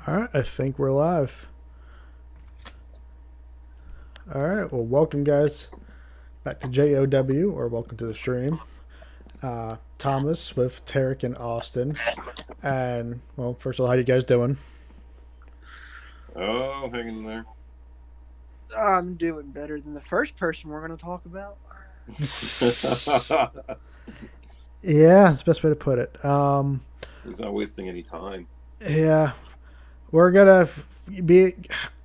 All right, I think we're live. All right, well, welcome, guys, back to JOW, or welcome to the stream. Thomas with Tarek and Austin. And, well, first of all, how you guys doing? Oh, hanging in there. I'm doing better than the first person we're going to talk about. Yeah, that's the best way to put it. He's not wasting any time. Yeah, we're gonna be.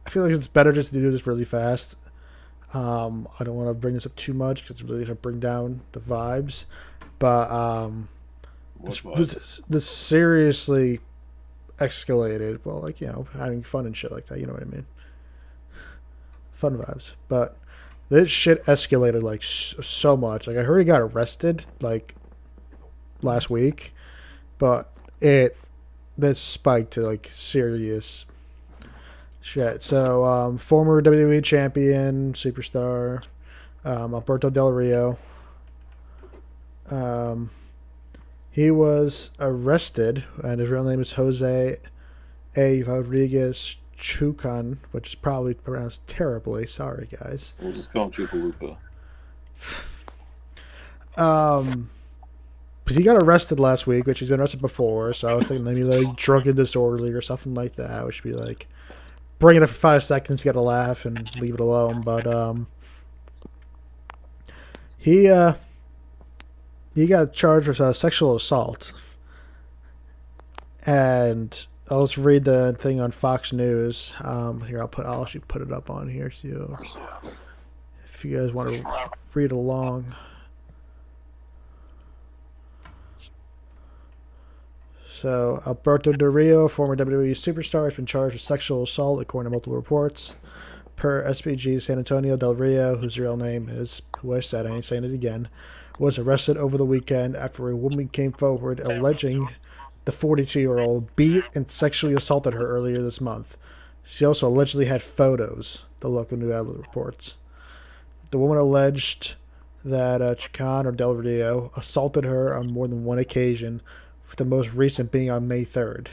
I feel like it's better just to do this really fast. I don't want to bring this up too much because it's really going to bring down the vibes. But What this, vibes? this seriously escalated. Well, like, having fun and shit like that. You know what I mean? Fun vibes. But this shit escalated like so much. Like, I heard he got arrested like last week, but this spiked to like serious shit. So, former WWE champion, superstar, Alberto Del Rio. Um, he was arrested, and his real name is Jose A. Rodriguez Chucan, which is probably pronounced terribly. Sorry, guys. We'll just call him Chupalupa. But he got arrested last week, which he's been arrested before. So I was thinking maybe like drunk and disorderly or something like that, which would be like bring it up for 5 seconds, get a laugh, and leave it alone. But he he got charged with sexual assault, and I'll just read the thing on Fox News. Here, I'll actually put it up on here too, if you guys want to read along. So, Alberto Del Rio, former WWE superstar, has been charged with sexual assault according to multiple reports. Per SPG San Antonio, Del Rio, whose real name is, who I said, I ain't saying it again, was arrested over the weekend after a woman came forward alleging the 42-year-old beat and sexually assaulted her earlier this month. She also allegedly had photos, the local news outlet reports. The woman alleged that Chican or Del Rio assaulted her on more than one occasion, with the most recent being on May 3rd,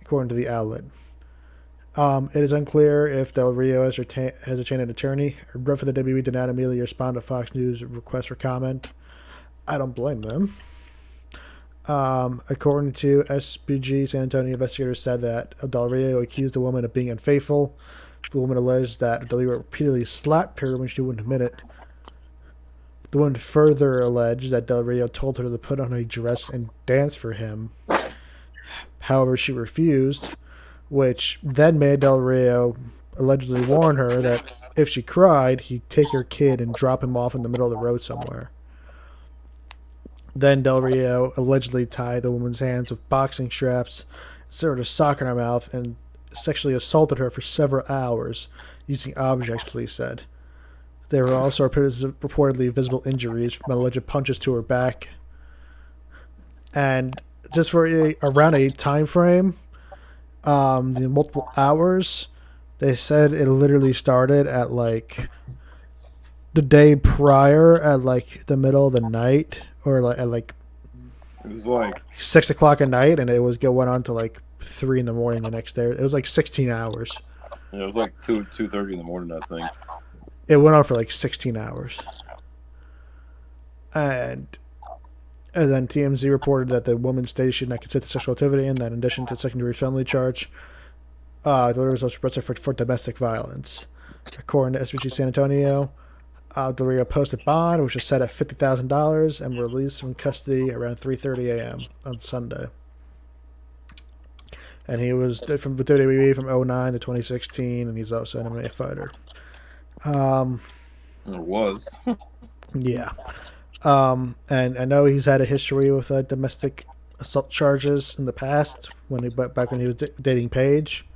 according to the outlet. It is unclear if Del Rio has retained an attorney. A rep for the WWE did not immediately respond to Fox News' request for comment. I don't blame them. According to SPG, San Antonio investigators said that Del Rio accused the woman of being unfaithful. The woman alleged that Del Rio repeatedly slapped her when she wouldn't admit it. The woman further alleged that Del Rio told her to put on a dress and dance for him. However, she refused, which then made Del Rio allegedly warn her that if she cried, he'd take her kid and drop him off in the middle of the road somewhere. Then Del Rio allegedly tied the woman's hands with boxing straps, inserted a sock in her mouth, and sexually assaulted her for several hours using objects, police said. There were also reportedly visible injuries from alleged punches to her back. And just for around a time frame, the multiple hours, they said it literally started at like the day prior at like the middle of the night, or like at like It was like 6 o'clock at night, and it was going on to like 3 in the morning the next day. It was like 16 hours. it was like 2:30 in the morning, I think. It went on for like 16 hours. And then TMZ reported that the woman stated she did not consent to sexual activity, and that in addition to the secondary felony charge, the daughter was also arrested for domestic violence. According to SBG San Antonio, Del Rio posted bond, which was set at $50,000, and released from custody around 3:30 a.m. on Sunday. And he was from the WWE from 2009 to 2016, and he's also an MMA fighter. It was. Yeah. And I know he's had a history with domestic assault charges in the past back when he was dating Paige.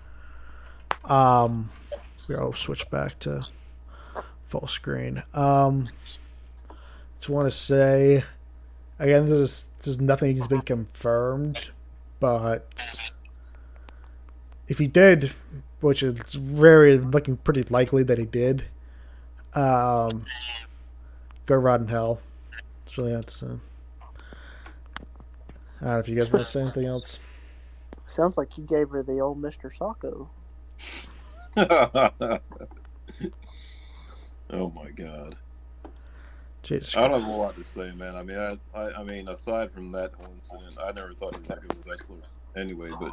I'll switch back to full screen. Just want to say again, this is nothing has been confirmed, but if he did, which is very looking pretty likely that he did, go rot in hell. It's really not the same. I don't know if you guys want to say anything else. Sounds like he gave her the old Mr. Sacco. Oh my god. Jesus I don't Christ. have a lot to say, man. I mean, aside from that whole incident, I never thought he was that good of a wrestler anyway. But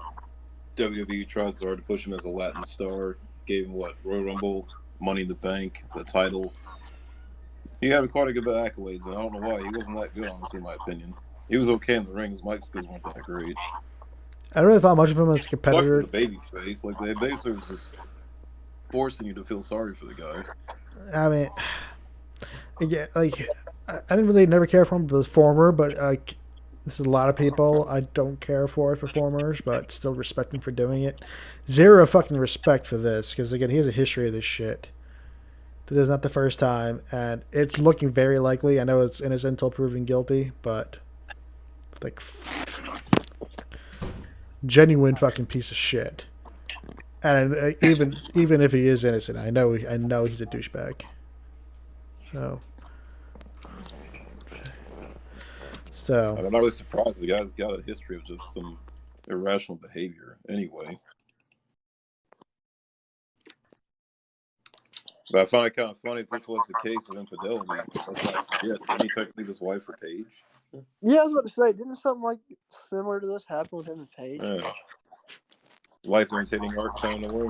WWE tried so hard to push him as a Latin star. Gave him what, Royal Rumble, Money in the Bank, the title. He had quite a good bit of accolades, and I don't know why he wasn't that good. Honestly, in my opinion, he was okay in the ring. His mic skills weren't that great. I don't really thought much of him as a Sucks competitor. as a baby face. Like they basically was just forcing you to feel sorry for the guy. I mean, yeah, like I didn't really never care for him as a performer, but like this is a lot of people I don't care for as performers, but still respect him for doing it. Zero fucking respect for this because again, he has a history of this shit. This is not the first time, and it's looking very likely. I know it's innocent until proven guilty, but like genuine fucking piece of shit. And even if he is innocent, I know he's a douchebag. So I'm not really surprised. The guy's got a history of just some irrational behavior. Anyway, but I find it kind of funny if this was the case of infidelity. Let's not forget, didn't he technically his wife or Paige? Yeah, I was about to say, didn't something like similar to this happen with him and Paige? Yeah. Life imitating art kind of way.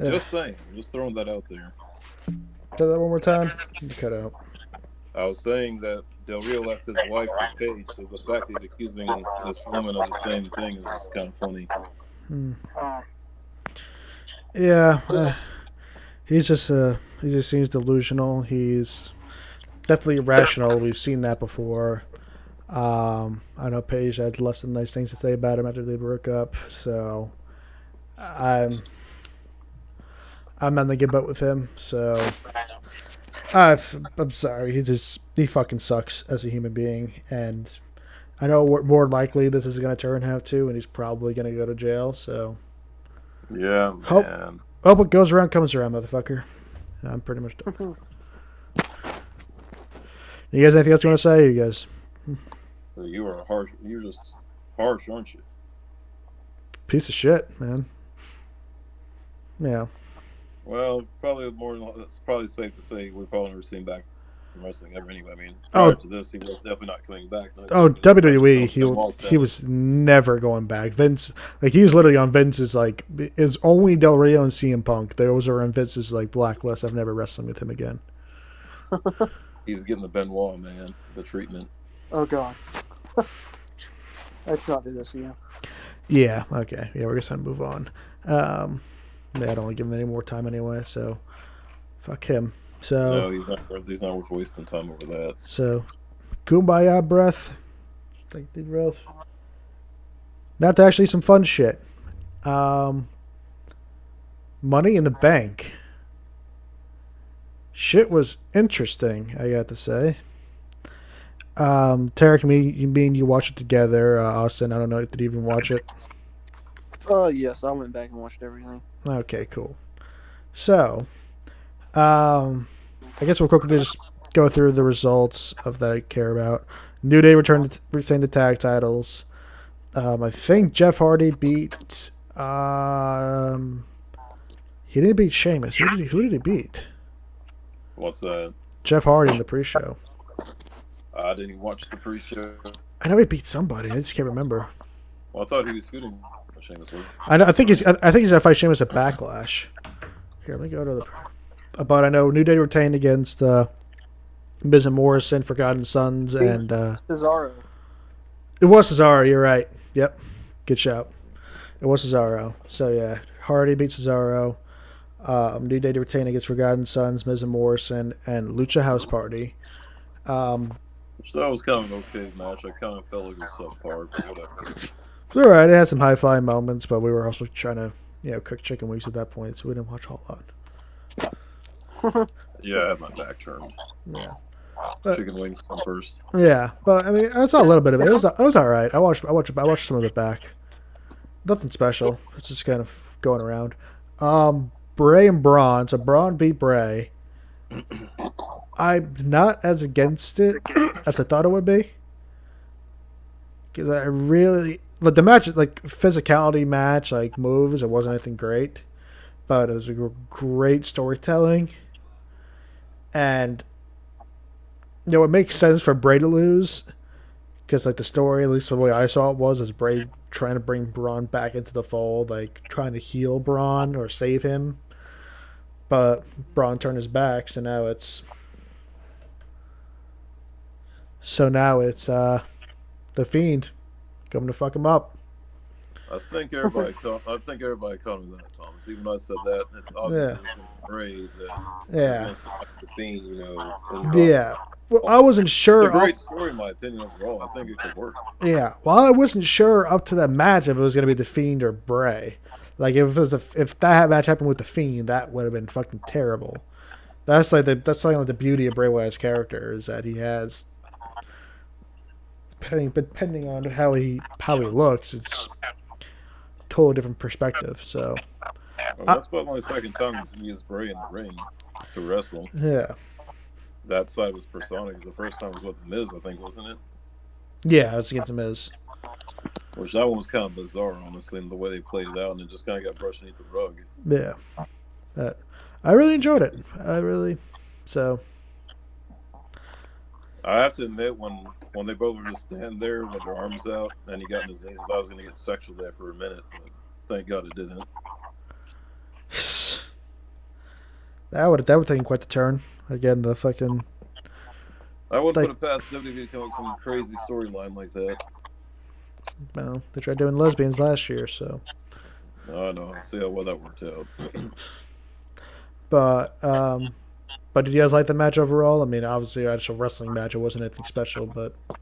Just saying. Just throwing that out there. say that one more time. You cut out. I was saying that Del Rio left his wife for Paige, so the fact he's accusing this woman of the same thing is just kind of funny. Yeah, he just seems delusional. He's definitely irrational. We've seen that before. I know Paige had less than nice things to say about him after they broke up, so I'm not in the good boat with him. So I'm sorry. He fucking sucks as a human being, and I know more likely this is going to turn out to, and he's probably going to go to jail. So Yeah, Hope- man. what goes around comes around, motherfucker. I'm pretty much done. You guys, anything else you want to say? You guys, So you're just harsh, aren't you? piece of shit, man. Yeah. Well, it's probably safe to say we're probably never seen back from wrestling ever anyway. I mean, Oh. prior to this, he was definitely not coming back. Oh, WWE, he was never going back. Vince, like he was literally on Vince's like is only Del Rio and CM Punk. Those are on Vince's like blacklist. I've never wrestling with him again. He's getting the Benoit, man, the treatment. Oh, God. Let's not do this again. Yeah. Okay. Yeah, we're just gonna move on. Yeah, I don't want to give him any more time anyway. So, fuck him. So. No, he's not worth wasting time over that. So, kumbaya breath. Take deep breath. Now to actually some fun shit. Money in the Bank. Shit was interesting, I got to say. Tarek, me and you watched it together. Austin, I don't know, did you even watch it? Yes, I went back and watched everything. Okay, cool. So, I guess we'll quickly just go through the results of that I care about. New Day retained the tag titles. I think Jeff Hardy beat. He didn't beat Sheamus. Who did he beat? What's that? Jeff Hardy in the pre-show. I didn't even watch the pre-show. I know he beat somebody. I just can't remember. Well, I thought he was feuding with Sheamus. I think he's gonna fight Sheamus at Backlash. Here, let me go to the. But I know New Day retained against Miz and Morrison, Forgotten Sons, and Cesaro. it was Cesaro. You're right. Yep, good shout. It was Cesaro. So yeah, Hardy beat Cesaro. New Day retained against Forgotten Sons, Miz and Morrison, and Lucha House Party. Which that was kind of an okay match. I kind of felt like it was subpar, but whatever. It was all right. It had some high flying moments, but we were also trying to cook chicken wings at that point, so we didn't watch a whole lot. Yeah, I had my back turned. Yeah. Chicken wings come first. Yeah, but I mean, I saw a little bit of it. It was all right. I watched some of it back. Nothing special. It's just kind of going around. Bray and Braun. So Braun beat Bray. I'm not as against it as I thought it would be. because I really like the match, like physicality match, like moves. It wasn't anything great, but it was a great storytelling, and it makes sense for Bray to lose because like the story, at least the way I saw it, was is Bray trying to bring Braun back into the fold, like trying to heal Braun or save him, but Braun turned his back, so now it's the Fiend coming to fuck him up. I think everybody caught on to that, Thomas. Even though I said that, it's obviously Yeah. it was going to be Bray that Yeah. was going to the Fiend, in Raw. Yeah. Well, I wasn't It's a sure. great story, in my opinion, overall. I think it could work. Yeah. Well, I wasn't sure up to that match if it was going to be the Fiend or Bray. Like if that match happened with the Fiend, that would have been fucking terrible. That's like the beauty of Bray Wyatt's character is that he has, depending on how he looks, it's totally different perspective. So Well, that's about the only second time he's used Bray in the ring to wrestle. yeah, That side was persona because the first time was with The Miz, I think, wasn't it? yeah, it's against the Miz. Which that one was kind of bizarre, honestly, in the way they played it out, and it just kind of got brushed underneath the rug. Yeah, but I really enjoyed it. So. I have to admit, when they both were just standing there with their arms out, and he got in his knees, I thought I was going to get sexual there for a minute, but thank God it didn't. That would take quite the turn. Again, the fucking. I wouldn't put it past WWE to come up with some crazy storyline like that. Well, they tried doing lesbians last year, so. I know. See how well that worked out. But did you guys like the match overall? I mean, obviously, it's a wrestling match. It wasn't anything special, but I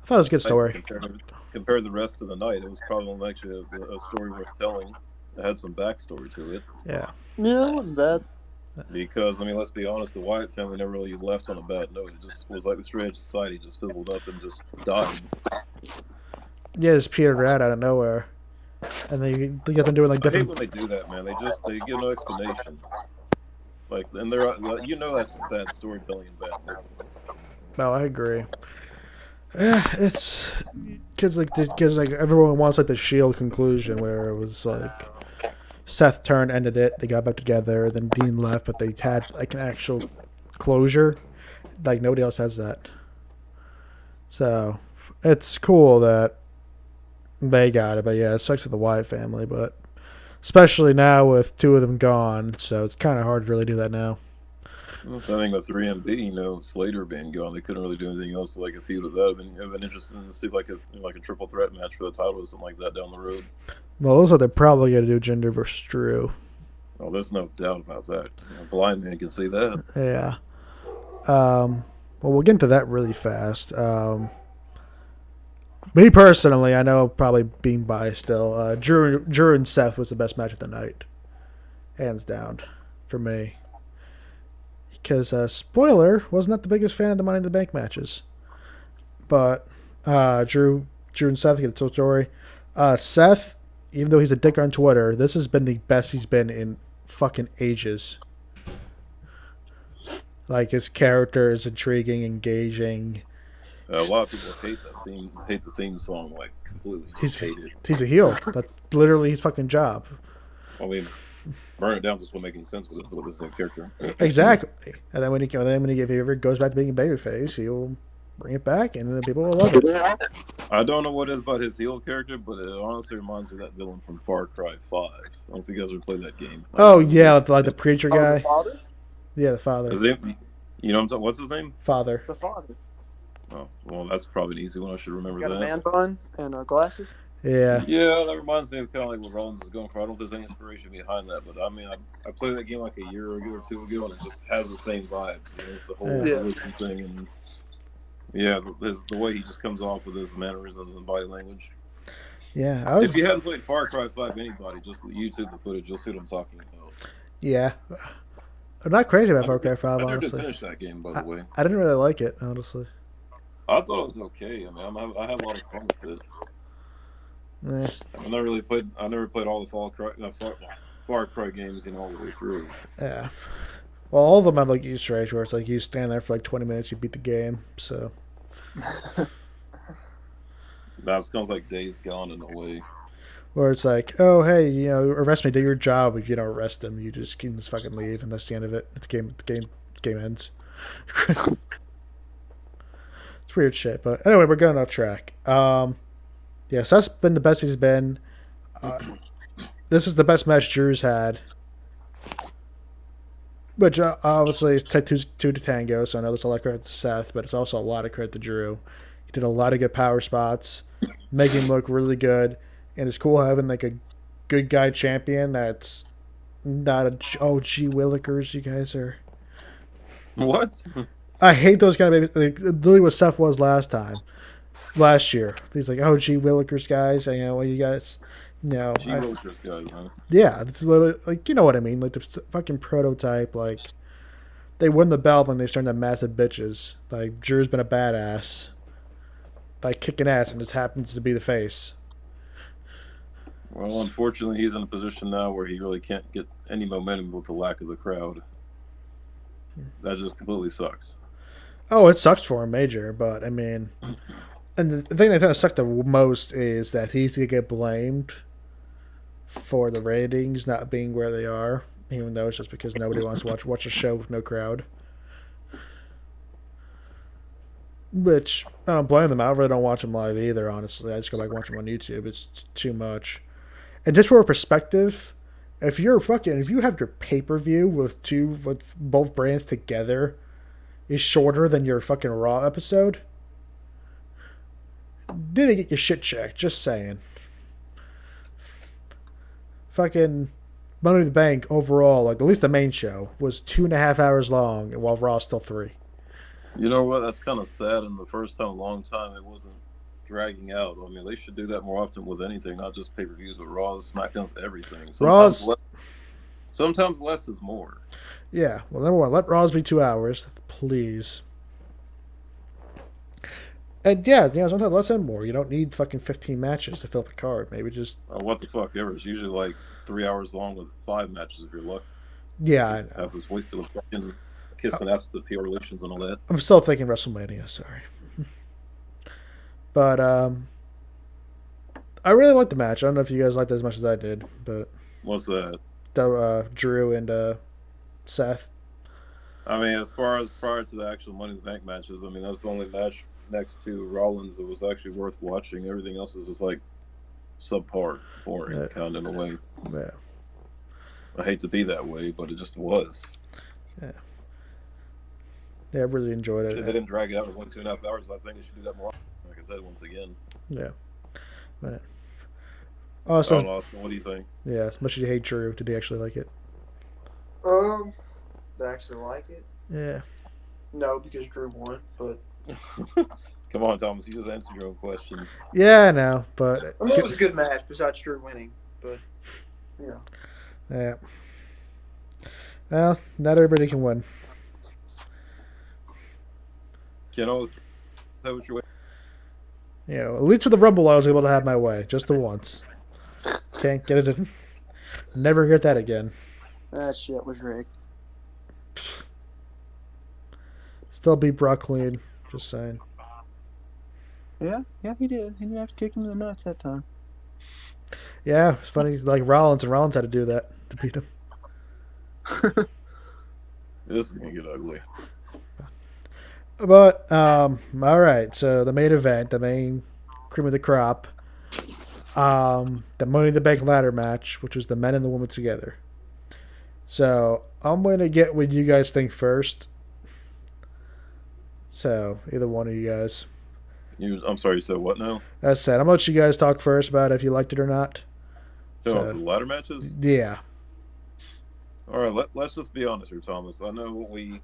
thought it was a good story. Compared to the rest of the night, it was probably actually a story worth telling. It had some backstory to it. Yeah. Yeah, it wasn't bad. Because, I mean, let's be honest, the Wyatt family never really left on a bad note. It just was like the straight edge society just fizzled up and just died. Yeah, it's petered out of nowhere. And they get them doing like I hate different. when they do that, man. They give no explanation. Like, and they're that's bad storytelling and bad wrestling. No, I agree. It's because like everyone wants like the Shield conclusion where it was like Seth turned, ended it, they got back together, then Dean left, but they had like an actual closure. Like nobody else has that. So it's cool that they got it, but yeah, it sucks for the Wyatt family, but especially now with two of them gone, so it's kind of hard to really do that now. So I think with 3MB, Slater being gone, they couldn't really do anything else like a feud with that. It'd been interesting to see like a triple threat match for the title or something like that down the road. Well, also they're probably going to do Jinder versus Drew. Oh, there's no doubt about that. Blind man can see that. Yeah. Well, we'll get into that really fast. Me personally, I know probably being biased still. Drew and Seth was the best match of the night, hands down, for me. Because spoiler, was not the biggest fan of the Money in the Bank matches, but Drew and Seth get the story. Seth, even though he's a dick on Twitter, this has been the best he's been in fucking ages. Like his character is intriguing, engaging. A lot of people hate the theme song, like completely. Just hate it. He's a heel. That's literally his fucking job. I mean, burn it down just won't make any sense with this new character. Exactly. And then when he ever goes back to being a babyface, he'll bring it back, and then people will love it. I don't know what it is about his heel character, but it honestly reminds me of that villain from Far Cry 5. I don't know if you guys ever played that game. Oh yeah, like the preacher guy. The father? Yeah, the father. Is it? You know what I'm talking? What's his name? Father. The father. Oh, well, that's probably an easy one. I should remember Got that. a man bun and glasses. Yeah. Yeah, that reminds me of kind of like what Rollins is going for. I don't know if there's any inspiration behind that, but I mean, I played that game like a year or two ago, and it just has the same vibes. It's the whole religion thing, and the way he just comes off with his mannerisms and body language. Yeah. If you hadn't played Far Cry 5, anybody, just YouTube the footage. You'll see what I'm talking about. Yeah. I'm not crazy about Far Cry 5, I never honestly. did finish that game, by the way. I didn't really like it, honestly. I thought it was okay. I mean, I had a lot of fun with it. I never played all the Far Cry games, all the way through. Yeah. Well, all of them have like Easter eggs where it's like you stand there for like 20 minutes, you beat the game. So. That sounds like Days Gone in a way. Where it's like, oh hey, arrest me, do your job. If you don't arrest them, you just can just fucking leave, and that's the end of it. The game ends. It's weird shit, but anyway, we're going off track. Yeah, so that's been the best he's been. This is the best match Drew's had, which obviously is two to tango. So I know there's a lot of credit to Seth, but it's also a lot of credit to Drew. He did a lot of good power spots, making him look really good, and it's cool having like a good guy champion that's not a gee Willikers. You guys are. What? I hate those kind of babies. Like, literally what Seth was last year. He's like, oh gee Willikers guys. And, well, you guys. No, G Wilkers guys, huh? yeah, this is literally, like, you know what I mean, like the fucking prototype. Like, they win the belt and they turn into massive bitches. Like, Drew's been a badass, like kicking ass, and just happens to be the face. Well, unfortunately, he's in a position now where he really can't get any momentum with the lack of the crowd. That just completely sucks. Oh, it sucks for him, major. But I mean, and the thing that kind of sucked the most is that he's gonna get blamed for the ratings not being where they are, even though it's just because nobody wants to watch a show with no crowd. Which I don't blame them. I really don't watch them live either. Honestly, I just go back and watch them on YouTube. It's too much. And just for perspective, if you have your pay-per-view with both brands together is shorter than your fucking Raw episode, didn't get your shit checked. Just saying. Fucking Money in the Bank overall, like at least the main show, was 2.5 hours long, while Raw's still 3. You know what? That's kind of sad. And the first time in a long time, it wasn't dragging out. I mean, they should do that more often with anything, not just pay-per-views, but Raws, SmackDowns, everything. Sometimes less is more. Yeah, well, number one, let Raws be 2 hours, please. And yeah, sometimes less and more. You don't need fucking 15 matches to fill up a card. Maybe just. What the fuck ever. It's usually like 3 hours long with 5 matches if you're lucky. Yeah, I know. Half was wasted with fucking kissing ass with the PR relations and all that. I'm still thinking WrestleMania, sorry. But I really liked the match. I don't know if you guys liked it as much as I did, but. What's that? Drew and Seth. I mean, as far as prior to the actual Money in the Bank matches, I mean, that's the only match next to Rollins that was actually worth watching. Everything else is just like subpar, boring, kind of in a way. Yeah. I hate to be that way, but it just was. Yeah. Yeah, I really enjoyed it. If they didn't drag it out, it was only 2.5 hours. I think they should do that more often. Like I said, once again. Yeah. But, so, Austin, what do you think? Yeah, as much as you hate Drew, did he actually like it? Did I actually like it? Yeah. No, because Drew won, but. Come on, Thomas. You just answered your own question. Yeah, I know, but. I mean, it was a good match, besides Drew winning, but, Yeah. Well, not everybody can win. Can't always have what you're waiting. At least with the Rumble, I was able to have my way, just the once. Can't get it. Never get that again. That shit was rigged. Still beat Brock clean. Just saying. Yeah, he did. He didn't have to kick him in the nuts that time. Yeah, it's funny. Like Rollins had to do that to beat him. This is gonna get ugly. But all right. So the main event, the main cream of the crop, the Money in the Bank ladder match, which was the men and the women together. So I'm gonna get what you guys think first. So either one of you guys. I'm sorry, you said what now? That's said. I'm gonna let you guys talk first about if you liked it or not. The ladder matches? Yeah. All right, let's just be honest here, Thomas. I know what we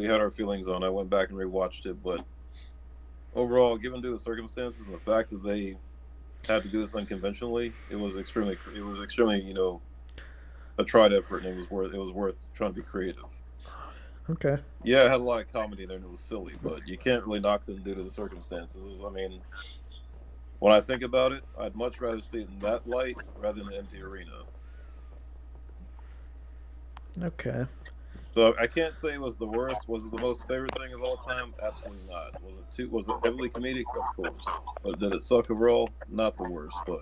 had our feelings on. I went back and rewatched it, but overall, given to the circumstances and the fact that they had to do this unconventionally, it was extremely, a tried effort, and it was worth trying to be creative. Okay. Yeah, it had a lot of comedy there, and it was silly, but you can't really knock them due to the circumstances. I mean, when I think about it, I'd much rather see it in that light rather than an empty arena. Okay. So I can't say it was the worst. Was it the most favorite thing of all time? Absolutely not. Was it heavily comedic? Of course. But did it suck overall? Not the worst, but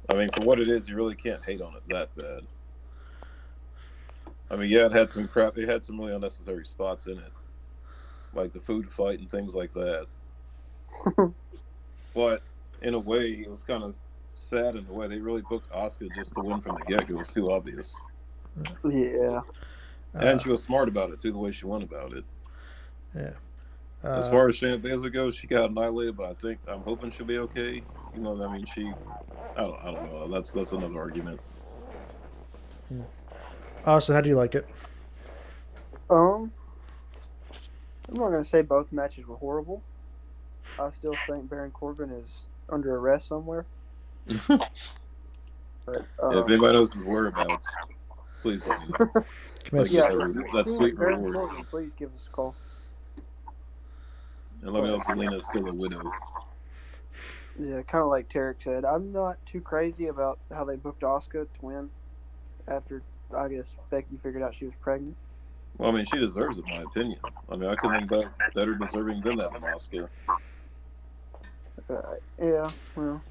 I mean, for what it is, you really can't hate on it that bad. I mean, yeah, it had some crap. It had some really unnecessary spots in it, like the food fight and things like that. But in a way, it was kind of sad in a way. They really booked Asuka just to win from the get-go. It was too obvious. Yeah. And she was smart about it, too, the way she went about it. Yeah. As far as Shayna Baszler goes, she got annihilated, but I'm hoping she'll be okay. You know, I mean, I don't know. That's another argument. Austin, how do you like it? I'm not gonna say both matches were horrible. I still think Baron Corbin is under arrest somewhere. But, Yeah, if anybody knows his whereabouts, please let me know. That's sweet Baron reward. Corbin, please give us a call. And let me know if Zelina's still a widow. Yeah, kind of like Tarek said, I'm not too crazy about how they booked Asuka to win after, I guess, Becky figured out she was pregnant. Well, I mean, she deserves it, in my opinion. I mean, I couldn't think about better deserving than that than Asuka. Yeah, well.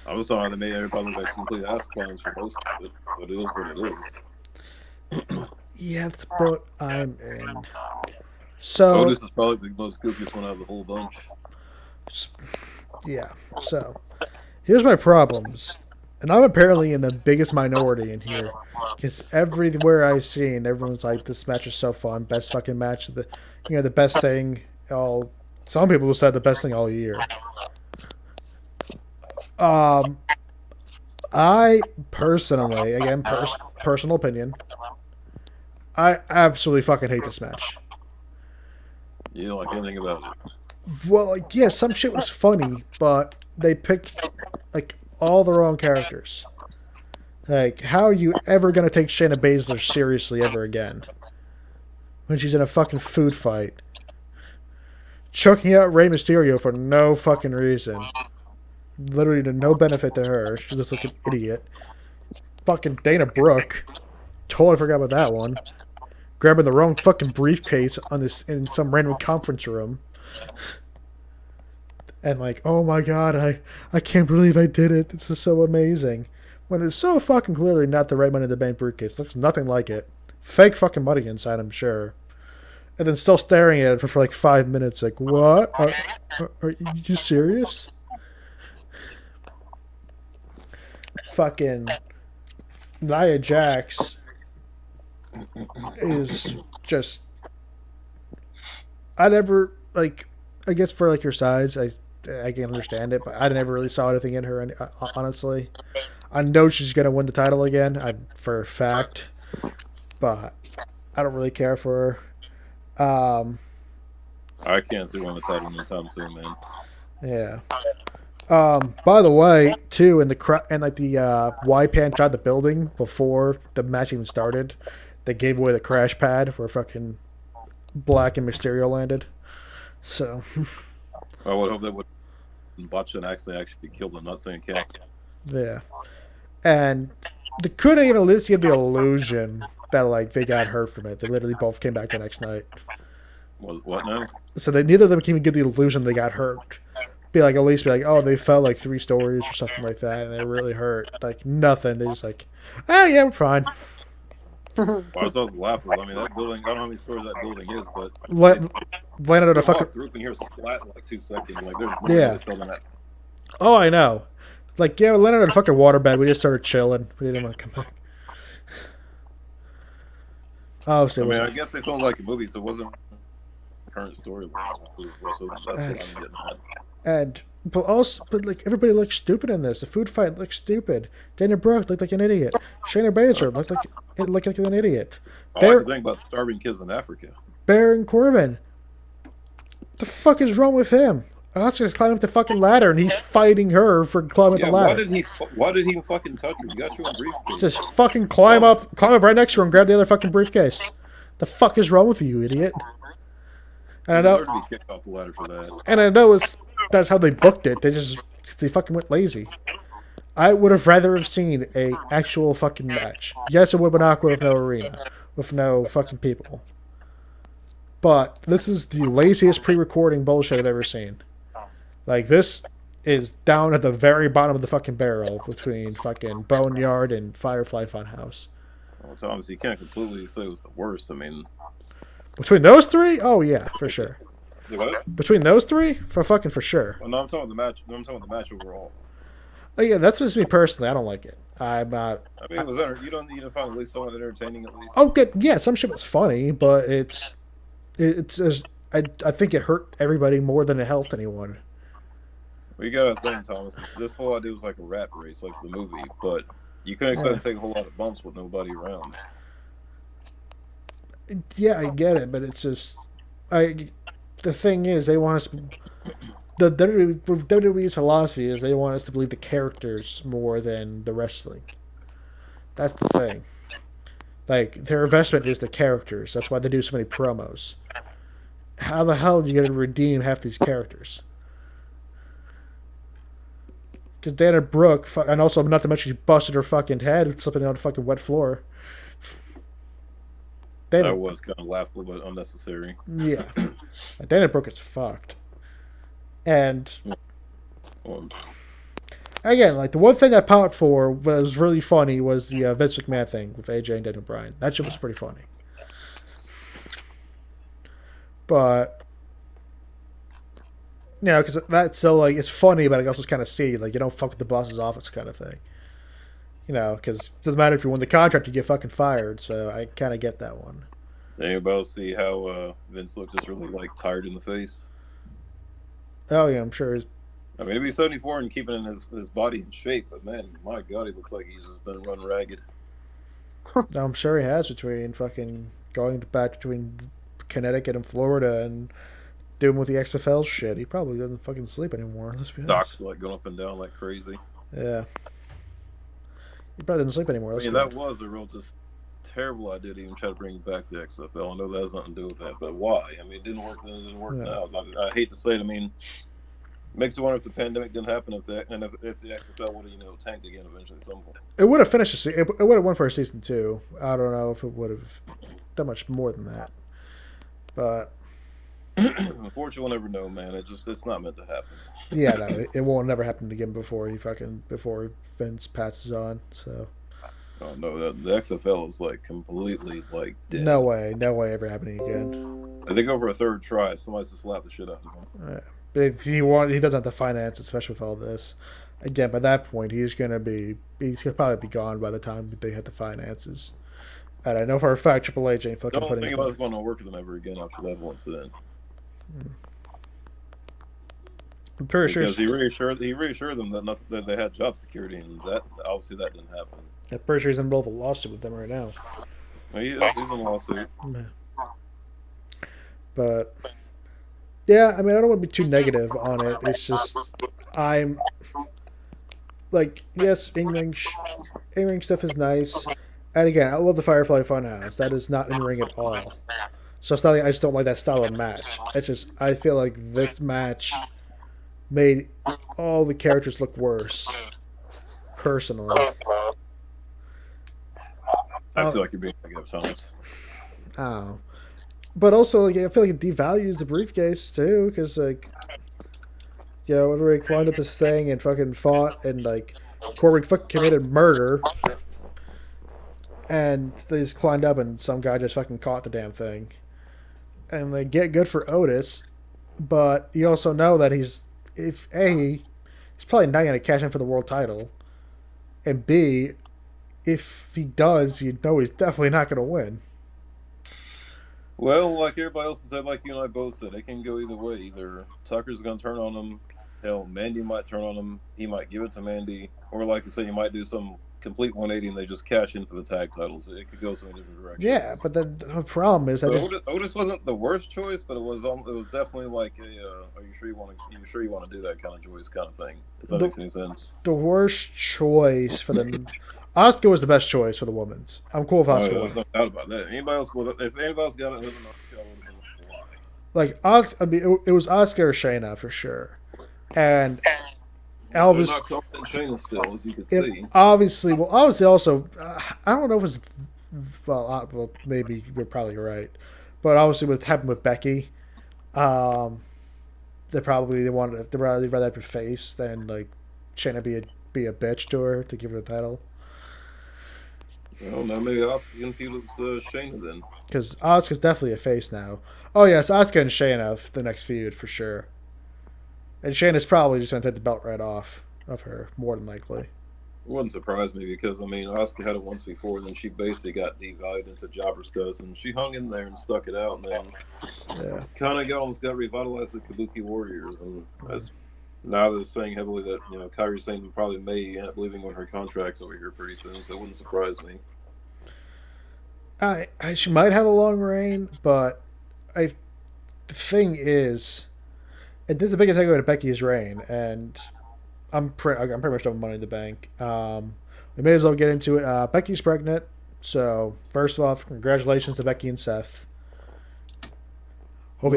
I was sorry they made everybody look like complete ass clowns for most of it, but it is what it is. Yeah, that's the boat I'm in. So Otis is probably the most goofiest one out of the whole bunch. Yeah. So here's my problems, and I'm apparently in the biggest minority in here because everywhere I've seen, everyone's like, "This match is so fun, best fucking match of the best thing all." Some people said the best thing all year. I personally, again, personal opinion, I absolutely fucking hate this match. You don't like anything about it. Well, like, yeah, some shit was funny, but they picked, like, all the wrong characters. Like, how are you ever going to take Shayna Baszler seriously ever again? When she's in a fucking food fight. Choking out Rey Mysterio for no fucking reason. Literally to no benefit to her. She looks like an idiot. Fucking Dana Brooke. Totally forgot about that one. Grabbing the wrong fucking briefcase in some random conference room. And like, oh my god, I can't believe I did it. This is so amazing. When it's so fucking clearly not the right Money in the Bank briefcase. Looks nothing like it. Fake fucking money inside, I'm sure. And then still staring at it for like 5 minutes. Like, what? Are you serious? Fucking Nia Jax is just... I never, like... I guess for like her size, I can understand it, but I never really saw anything in her, honestly. I know she's going to win the title again, for a fact, but I don't really care for her. I can't see winning the title anytime soon, man. Yeah. By the way, too, in the Y-Pan outside the building before the match even started, they gave away the crash pad where fucking Black and Mysterio landed. So, I would hope that would botch an accident actually killed them, not saying cat. Yeah. And they couldn't even at least get the illusion that, like, they got hurt from it. They literally both came back the next night. What now? So neither of them can even get the illusion they got hurt. At least be like, oh, they fell like 3 stories or something like that, and they really hurt. Like, nothing. They just like, oh, yeah, we're fine. Well, I was laughing. I mean, that building, I don't know how many stories that building is, but... Landed on a fucking... through and hear a splat in like 2 seconds. Like, there's no yeah. way they fell in that. Oh, I know. Like, yeah, we landed on a fucking waterbed. We just started chilling. We didn't want to come back. Oh, so I guess they filmed like a movie, so it wasn't current storyline. So that's what I'm getting at. But like, everybody looked stupid in this. The food fight looked stupid. Dana Brooke looked like an idiot. Shayna Baszler looked like an idiot. I like to think about starving kids in Africa. Baron Corbin. The fuck is wrong with him? Asuka's climbing up the fucking ladder, and he's fighting her for climbing up the ladder. Why did he fucking touch her? You got your own briefcase. Just fucking climb up right next to her and grab the other fucking briefcase. The fuck is wrong with you, idiot? And I know. Be kicked off the ladder for that. And I know that's how they booked it. They fucking went lazy. I would have rather have seen a actual fucking match. Yes, it would have been awkward with no arena, with no fucking people. But this is the laziest pre-recording bullshit I've ever seen. Like, this is down at the very bottom of the fucking barrel between fucking Boneyard and Firefly Funhouse. Well, Thomas, you can't completely say it was the worst. I mean, Between those three? Oh, yeah, for sure. what? Between those three? For sure. Well, no, I'm talking about the match. No, I'm talking about the match overall. Oh, yeah, that's just me personally. I don't like it. I'm not. I mean, you don't need to find at least somewhat entertaining at least. Oh, good. Yeah, some shit was funny, but it's I think it hurt everybody more than it helped anyone. Well, you gotta think, Thomas. This whole idea was like a rat race, like the movie, but you couldn't expect to take a whole lot of bumps with nobody around. Yeah, I get it, but it's just the thing is they want us. The WWE's philosophy is they want us to believe the characters more than the wrestling. That's the thing. Like, their investment is the characters. That's why they do so many promos. How the hell are you going to redeem half these characters? Because Dana Brooke, and also not to mention she busted her fucking head slipping on the fucking wet floor. That was kind of laughable, but unnecessary. Yeah. Dana Brooke is fucked. And again, like, the one thing I popped for was really funny was the Vince McMahon thing with AJ and Daniel Bryan. That shit was pretty funny. But yeah, because that's so, like, it's funny, but I also kind of see, like, you don't fuck with the boss's office kind of thing. You know, because it doesn't matter if you win the contract, you get fucking fired. So I kind of get that one. Did anybody else see how Vince looked just really, like, tired in the face? Oh, yeah, I'm sure. I mean, he'd be 74 and keeping his body in shape, but man, my God, he looks like he's just been run ragged. I'm sure he has, between fucking going back between Connecticut and Florida and doing with the XFL shit. He probably doesn't fucking sleep anymore. Let's be honest. Doc's like going up and down like crazy. Yeah. He probably doesn't sleep anymore. I mean, that was a real just terrible idea to even try to bring back the XFL. I know that has nothing to do with that, but why? I mean, it didn't work then, it didn't work now. I hate to say it. I mean, makes you wonder if the pandemic didn't happen, if the XFL would have, tanked again eventually at some point. It would have finished the season. It would have won for a season 2. I don't know if it would have done much more than that. But unfortunately, we'll never know, man. It's not meant to happen. Yeah, no, it won't never happen again before Vince passes on. So. Oh no, the XFL is like completely like dead. No way ever happening again. I think over a third try, somebody's just slapped the shit out of him. But he doesn't have the finance, especially with all this. Again, by that point, he's gonna probably be gone by the time they hit the finances. And I know for a fact Triple H ain't fucking don't putting. think about going to work with them ever again after that one incident. I'm pretty sure because he reassured them that they had job security, and that obviously that didn't happen. I'm pretty sure he's in the middle of a lawsuit with them right now. He's in a lawsuit. But yeah, I mean, I don't want to be too negative on it. It's just I'm like, yes, in-ring stuff is nice. And again, I love the Firefly Funhouse. That is not in ring at all. So it's not like I just don't like that style of match. It's just I feel like this match made all the characters look worse. Personally. I feel like you're being negative, Thomas. Oh. But also, like, I feel like it devalues the briefcase too, because everybody climbed up this thing and fucking fought, and like Corbin fucking committed murder. And they just climbed up, and some guy just fucking caught the damn thing. And they get good for Otis, but you also know that he's probably not going to cash in for the world title, and B, if he does, you know he's definitely not going to win. Well, like everybody else said, like you and I both said, it can go either way. Either Tucker's going to turn on him, hell, Mandy might turn on him, he might give it to Mandy, or like you said, you might do some complete 180 and they just cash in for the tag titles. It could go so many different directions. Yeah, but the problem is that Otis wasn't the worst choice, but it was definitely like a are you sure you want to do that kind of choice kind of thing? If that makes any sense. The worst choice for the Asuka was the best choice for the women's. I'm cool with Asuka. There's no doubt about that. If anybody else got it, other than Asuka, would have been like Asuka. I mean, it was Asuka or Shayna for sure, and They're Elvis. not confident Shayna still, as you can It see. obviously, well, obviously also, I don't know if it's, well, maybe you're probably right, but obviously what happened with Becky, um, they'd rather have her face than like Shayna be a bitch to her to give her the title. I don't know. Maybe Asuka can feud with Shayna then. Because Asuka's definitely a face now. Oh yes, Asuka and Shayna the next feud for sure. And Shayna's probably just gonna take the belt right off of her, more than likely. It wouldn't surprise me because I mean Asuka had it once before, and then she basically got devalued into jobber status, and she hung in there and stuck it out, and then kind of almost got revitalized with Kabuki Warriors, and that's now they're saying heavily that Kairi Sane probably may end up leaving on her contracts over here pretty soon, so it wouldn't surprise me. She might have a long reign, but the thing is, and this is the biggest takeaway to Becky's reign, and I'm pretty much done with Money in the Bank. We may as well get into it. Becky's pregnant, so first off, congratulations to Becky and Seth. Hope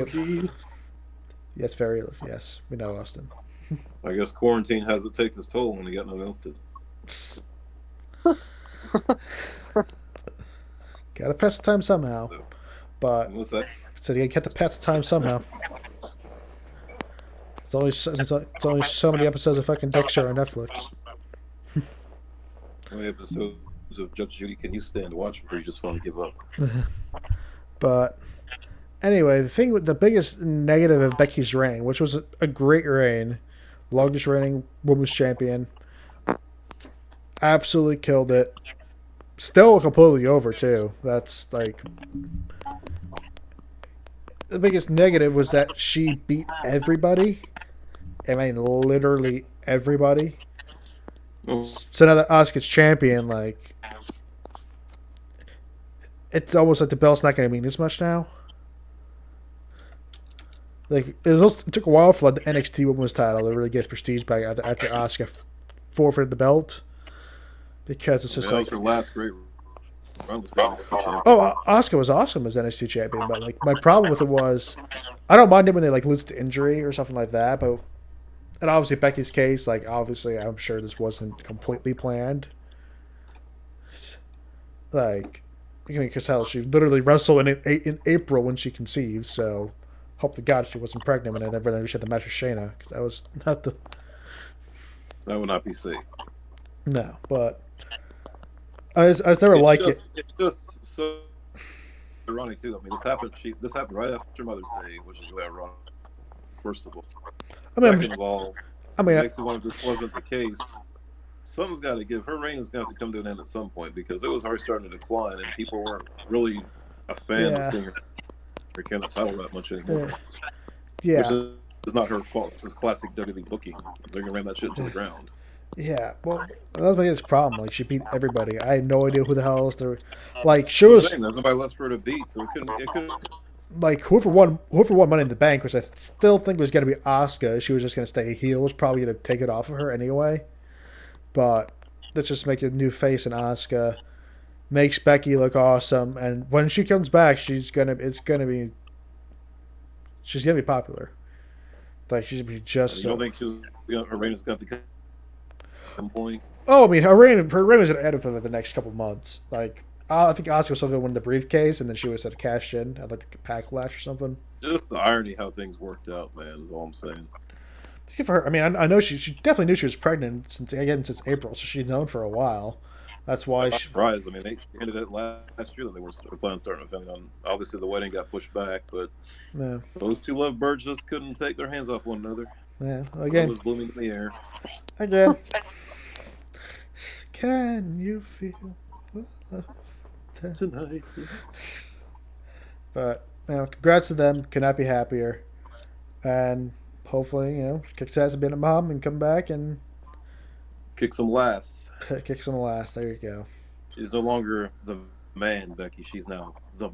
yes, yes, we know Austin. I guess quarantine has it takes its toll when you got nothing else to. Gotta pass the time somehow, but What's that? so you get to pass the time somehow. It's only so many episodes of fucking Dexter on Netflix. How many episodes of Judge Judy can you stand to watch before you just want to give up? But anyway, the biggest negative of Becky's reign, which was a great reign, longest reigning women's champion, absolutely killed it. Still completely over too. That's like the biggest negative was that she beat everybody. I mean, literally everybody. Oh. So now that Asuka's champion, like, it's almost like the belt's not going to mean as much now. Like, it took a while for like, the NXT Women's title to really get prestige back after Asuka forfeited the belt. Because it's just that like... was her last great run was NXT champion. Oh, Asuka was awesome as NXT champion, but like my problem with it was... I don't mind it when they like lose to injury or something like that, but... And obviously Becky's case, like, obviously I'm sure this wasn't completely planned. Like, you can tell she literally wrestled in April when she conceived, so hope to God she wasn't pregnant and I never she had the match with Shayna, because that was not the... That would not be safe. No, but I never like it. It's just so ironic too. I mean, this happened right after Mother's Day, which is really ironic. First of all, second of all, it makes me wonder if this wasn't the case. Something's got to give. Her reign is going to have to come to an end at some point because it was already starting to decline, and people weren't really a fan of seeing her carry the title that much anymore. Yeah, which is not her fault. This is classic WWE booking. They're going to ram that shit to the ground. Yeah, well, that was my biggest problem. Like, she beat everybody. I had no idea who the hell else there. Like, she was. There's nobody left for her to beat, so it couldn't. Like, whoever won Money in the Bank, which I still think was going to be Asuka. She was just going to stay heel. Was probably going to take it off of her anyway. But let's just make a new face in Asuka. Makes Becky look awesome, and when she comes back, she's gonna be popular. Like, she's gonna be just. You don't think her reign is going to come? Point. Oh, I mean, her reign was going to end for the next couple months. Like, I think Asuka was still going to win the briefcase, and then she was going to cash in at like the Backlash or something. Just the irony how things worked out, man. Is all I'm saying. It's good for her. I mean, I know she definitely knew she was pregnant since April, so she's known for a while. That's why. I'm surprised. I mean, they ended it last year that they were planning on starting a family. On obviously the wedding got pushed back, but those two lovebirds just couldn't take their hands off one another. Yeah, again, it was blooming in the air. Again. Can you feel love tonight? But congrats to them. Cannot be happier. And hopefully, kick ass and be a mom and come back and kick some lasts. Kick some last. There you go. She's no longer the man, Becky. She's now the.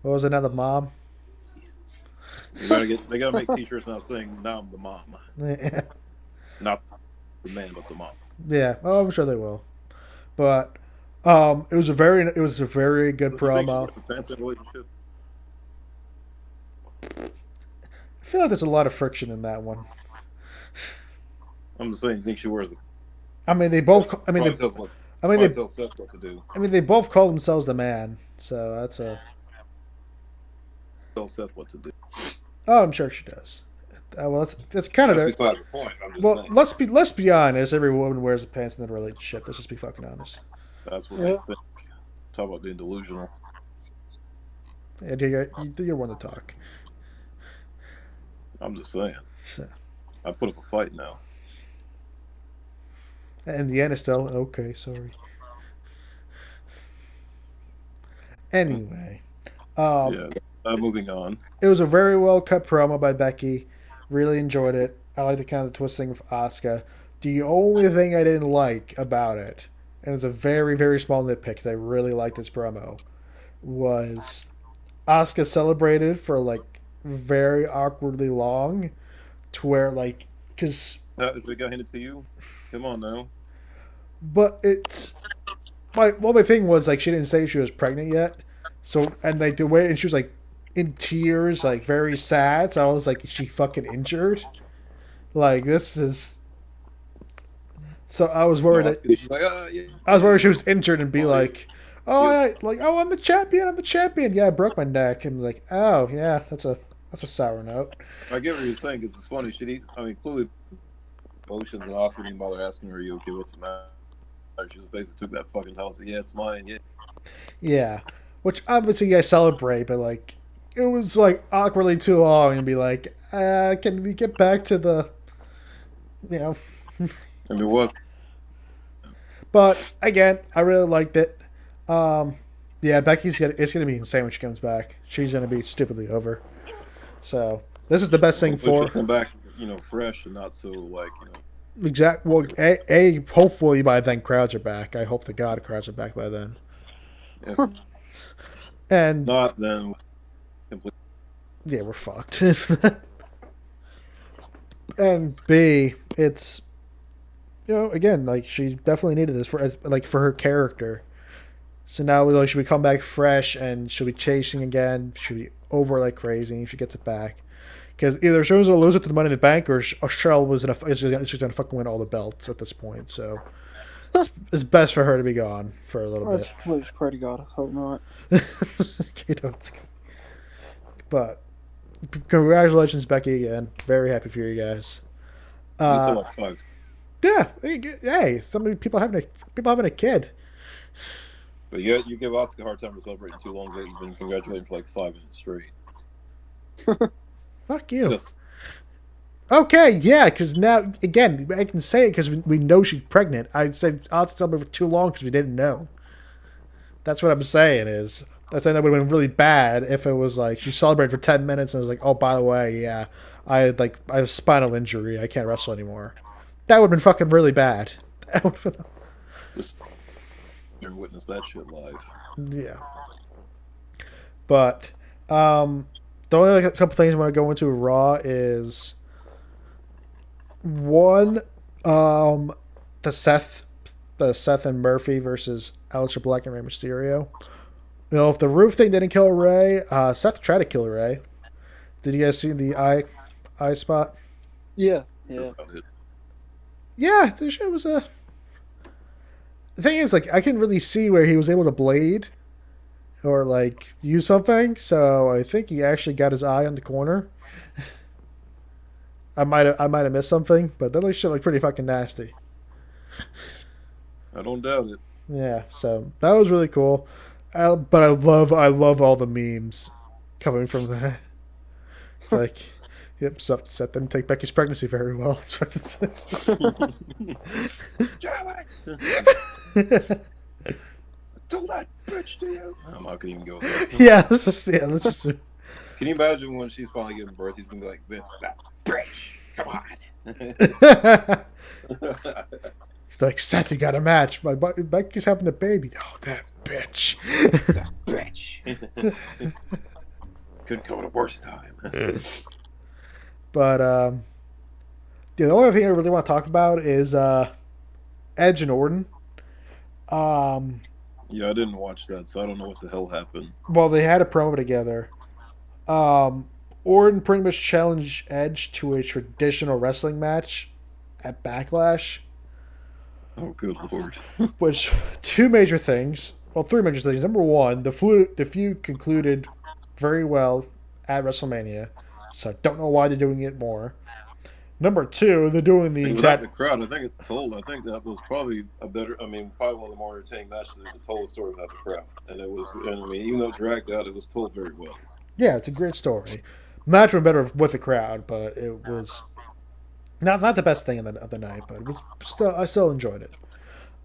What was it now? The mom. They gotta make T-shirts now saying "Now I'm the mom." Yeah. Not the man, but the mom. Yeah, I'm sure they will. But it was a very good promo. Relationship? I feel like there's a lot of friction in that one. I'm just saying, you think she wears the? I mean, they both. I mean, Probably they. tells what. I mean, Probably they. tells Seth what to do. I mean, they both call themselves the Man. So that's a. Tells Seth what to do. Oh, I'm sure she does. Well, that's kind of That's their. beside the point. I'm just Well, saying. let's be honest. Every woman wears the pants in that relationship. Let's just be fucking honest. That's what Yeah. I think. Talk about being delusional. And you're one to talk. I'm just saying. So, I put up a fight now. and the end is still okay. Sorry. Anyway, Yeah. Moving on. it was a very well cut promo by Becky. Really enjoyed it. I like the kind of twist thing with Asuka. The only thing I didn't like about it, and it's a very, very small nitpick, 'cause I really liked this promo, was Asuka celebrated for like very awkwardly long, to where like, because, We got handed to you. Come on now. but it's my thing was like she didn't say she was pregnant yet, so and like the way and she was like in tears, like very sad. So I was like, is she fucking injured? Like this is. So I was worried that She's like, yeah. I was worried she was injured and be like, oh, Yeah. I'm the champion. I'm the champion. Yeah, I broke my neck. And like, oh yeah, that's a sour note. I get what you're saying because it's funny. Clearly, emotions and also didn't bother asking her, "Are you okay? What's the matter?" She just basically took that fucking towel and said, "Yeah, it's mine." Yeah. Yeah, which obviously I celebrate, but like it was like awkwardly too long and be like, can we get back to the, you know. I mean, it was. But again, I really liked it. Yeah, it's gonna be insane when she comes back. She's gonna be stupidly over. So this is the best thing Hopefully for she'll come back, fresh and not so like, exact. Well, hopefully by then crowds are back. I hope to God crowds are back by then. if And not, then completely. yeah, we're fucked. And B, it's again like she definitely needed this for her character. So now like she'll come back fresh and she'll be chasing again. She'll be over like crazy. She gets it back because either she was gonna lose it to the Money in the Bank or Cheryl she's gonna fucking win all the belts at this point. So it's best for her to be gone for a little bit. Let's pray to God. I hope not. But congratulations, Becky, again. Very happy for you guys. You said like 5. Yeah, hey, people having a kid. But you give Oscar a hard time for celebrating too long. That you've been congratulating for like 5 minutes straight. Fuck you. Just, Okay, yeah, because now again I can say it because we know she's pregnant. I said I'll celebrate for too long because we didn't know. That's what I'm saying is. I think that would have been really bad if it was like she celebrated for 10 minutes and was like, oh, by the way, yeah, I have a spinal injury. I can't wrestle anymore. That would have been fucking really bad. just witness that shit live. Yeah. But the only couple things I want to go into Raw is one, the Seth and Murphy versus Aleister Black and Rey Mysterio. If the roof thing didn't kill Ray, Seth tried to kill Ray. Did you guys see the eye spot? Yeah. Yeah, the shit was a. The thing is, like, I couldn't really see where he was able to blade or like use something, so I think he actually got his eye on the corner. I might have missed something, but that shit looked pretty fucking nasty. I don't doubt it. Yeah, so that was really cool. But I love all the memes coming from that. Like, yep, Seth didn't take Becky's pregnancy very well. Told that bitch to you. I'm not gonna even go there. Yeah, let's just. Can you imagine when she's finally giving birth? He's gonna be like, "Vince, that bitch, come on." He's like, Seth, you got a match. Becky's having a baby. Oh, that bitch. That bitch. Couldn't come at a worse time. But the only thing I really want to talk about is Edge and Orton. Yeah, I didn't watch that, so I don't know what the hell happened. Well, they had a promo together. Orton pretty much challenged Edge to a traditional wrestling match at Backlash. Oh, good lord. Which two major things. Well, three major things. Number one, the feud concluded very well at WrestleMania, so I don't know why they're doing it more. Number two, they're doing the Without exact. the crowd, I think that was probably probably one of the more entertaining matches that told the story without the crowd. And even though it dragged out, it was told very well. Yeah, it's a great story. Match went better with the crowd, but it was not the best thing of the night. But it was I still enjoyed it.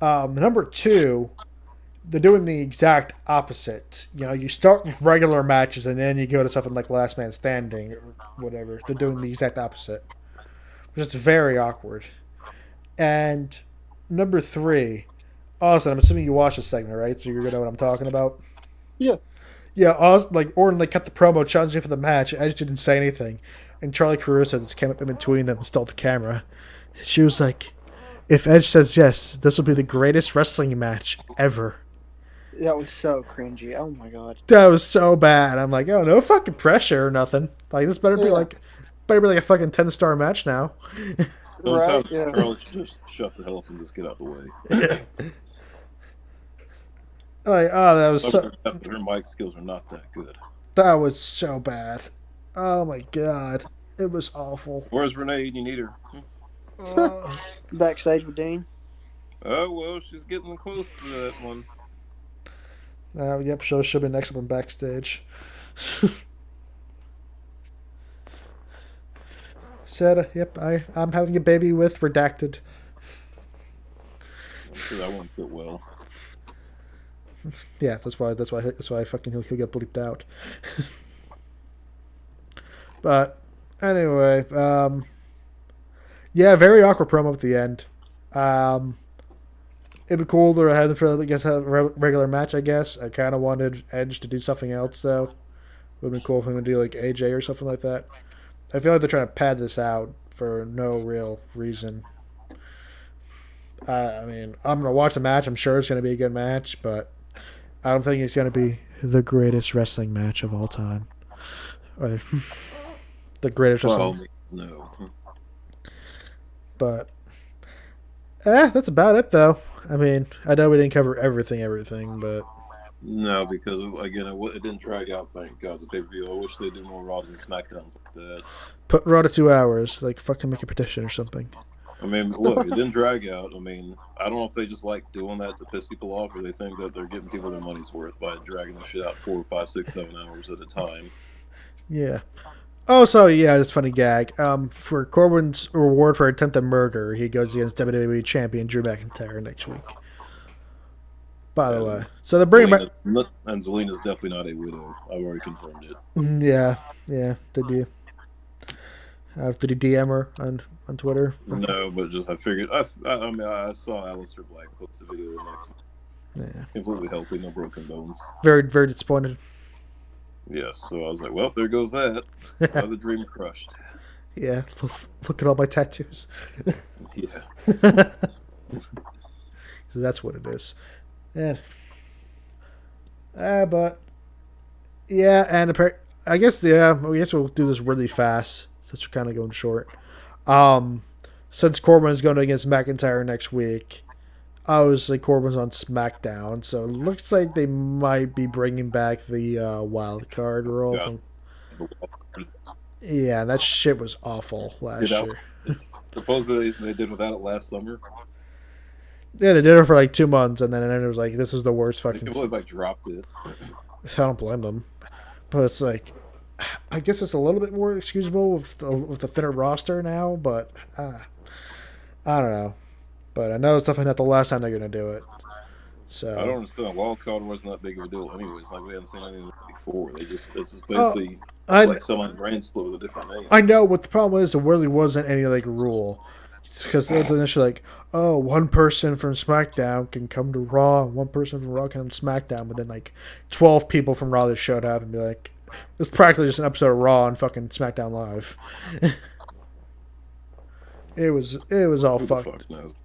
Number two, they're doing the exact opposite. You start with regular matches and then you go to something like Last Man Standing or whatever. They're doing the exact opposite, which is very awkward. And number three, Austin, I'm assuming you watched this segment, right? So you're gonna know what I'm talking about. Yeah. Yeah, Orton cut the promo challenging for the match. Edge didn't say anything, and Charlie Caruso just came up in between them and stole the camera. She was like, "If Edge says yes, this will be the greatest wrestling match ever." That was so cringy. Oh my god. That was so bad. I'm like, oh, no fucking pressure or nothing. Like this better be like a fucking 10-star match now. Sometimes Right? Yeah. Charlie should just shut the hell up and just get out the way. Like, oh, that was Her mic skills are not that good. that was so bad. Oh my god, it was awful. Where's Renee? You need her. Backstage with Dean. Oh well, she's getting close to that one. Yep, she'll be next up on Backstage. Said, yep, I'm having a baby with Redacted. I'm sure that won't sit well. Yeah, that's why fucking he'll get bleeped out. But anyway, yeah, very awkward promo at the end. It'd be cool to have them have a regular match, I guess. I kind of wanted Edge to do something else, though. Would have been cool if him to do like AJ or something like that. I feel like they're trying to pad this out for no real reason. I mean, I'm going to watch the match. I'm sure it's going to be a good match, but I don't think it's going to be the greatest wrestling match of all time. Or the greatest wrestling. No. But, that's about it, though. I mean, I know we didn't cover everything, but... No, because, again, it didn't drag out, thank God, the pay-per-view. I wish they did more Raws and SmackDowns like that. Put Raw to 2 hours. Like, fucking make a petition or something. I mean, look, it didn't drag out. I mean, I don't know if they just like doing that to piss people off or they think that they're getting people their money's worth by dragging the shit out 4, 5, 6, 7 hours at a time. Yeah. Oh, so, yeah, it's a funny gag. For Corbin's reward for attempted murder, he goes against WWE Champion Drew McIntyre next week. By the way. So they're bringing back... And Zelina's definitely not a widow. I've already confirmed it. Yeah. Did you? Did he DM her on Twitter? No, but just I figured... I saw Aleister Black post a video the next week. Yeah. Completely healthy, no broken bones. Very, very disappointed. Yes, so I was like, well, there goes that. Another dream crushed. Yeah, look at all my tattoos. Yeah. So that's what it is. Yeah. But yeah, and I guess we'll do this really fast since we're kind of going short. Since Corbin is going against McIntyre next week, obviously Corbin's on SmackDown, so it looks like they might be bringing back the wild card rule. Yeah, that shit was awful last year. Supposedly they did without it last summer. Yeah, they did it for like 2 months, and then it was like, this is the worst fucking... They completely dropped it. I don't blame them. But it's like, I guess it's a little bit more excusable with the thinner roster now, but I don't know. But I know it's definitely not the last time they're going to do it. So I don't understand. Wild card wasn't that big of a deal anyways. Like, we hadn't seen anything before. It's basically like someone brand split with a different name. I know what the problem is. There really wasn't any like rule. Because they're initially like, oh, one person from SmackDown can come to Raw, one person from Raw can come to SmackDown, but then like 12 people from Raw that showed up and be like, it's practically just an episode of Raw on fucking SmackDown Live. It was all fucked.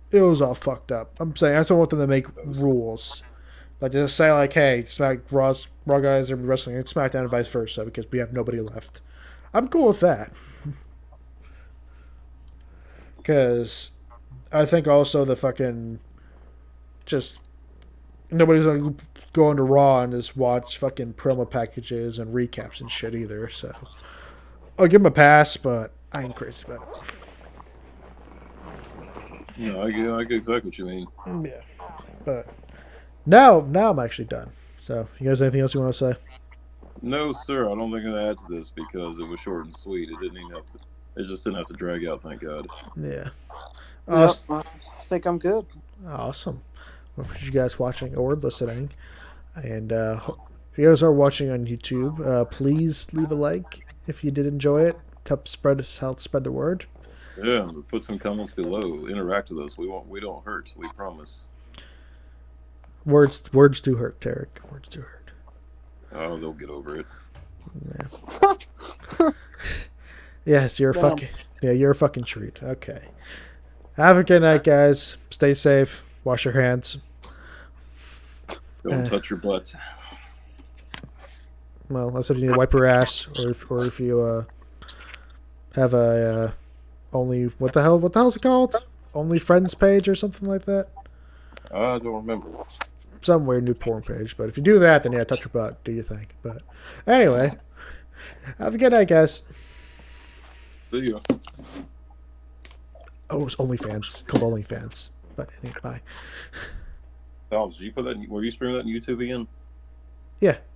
It was all fucked up. I'm saying I don't want them to make rules. Like just say like, hey, Raw guys are wrestling at SmackDown and vice versa because we have nobody left. I'm cool with that. Because I think also the fucking just nobody's gonna go on to Raw and just watch fucking promo packages and recaps and shit either. So I'll give him a pass, but I ain't crazy about No, I get exactly what you mean. it. Yeah, but now I'm actually done. So you guys, anything else you want to say? No, sir. I don't think I'm gonna add to this because it was short and sweet. It didn't even have to. It just didn't have to drag out. Thank God. Yeah. Yep, I think I'm good. Awesome. Well, appreciate you guys watching or listening. And if you guys are watching on YouTube, please leave a like if you did enjoy it. Help spread the word. Yeah, but put some comments below. Interact with us. We don't hurt. We promise. Words do hurt, Tarek. Words do hurt. Oh, they'll get over it. Yeah. Yes, you're a fucking treat. Okay. Have a good night, guys. Stay safe. Wash your hands. Don't touch your butt. Well, unless if you need to wipe your ass, or if you have a only what the hell's it called? Only Friends page or something like that. I don't remember. Some weird new porn page. But if you do that, then yeah, touch your butt. Do you think? But anyway, have a good night, guys. See ya. Oh, it's OnlyFans. Called OnlyFans. But anyway, bye. Oh, did you put that? Were you streaming that on YouTube again? Yeah.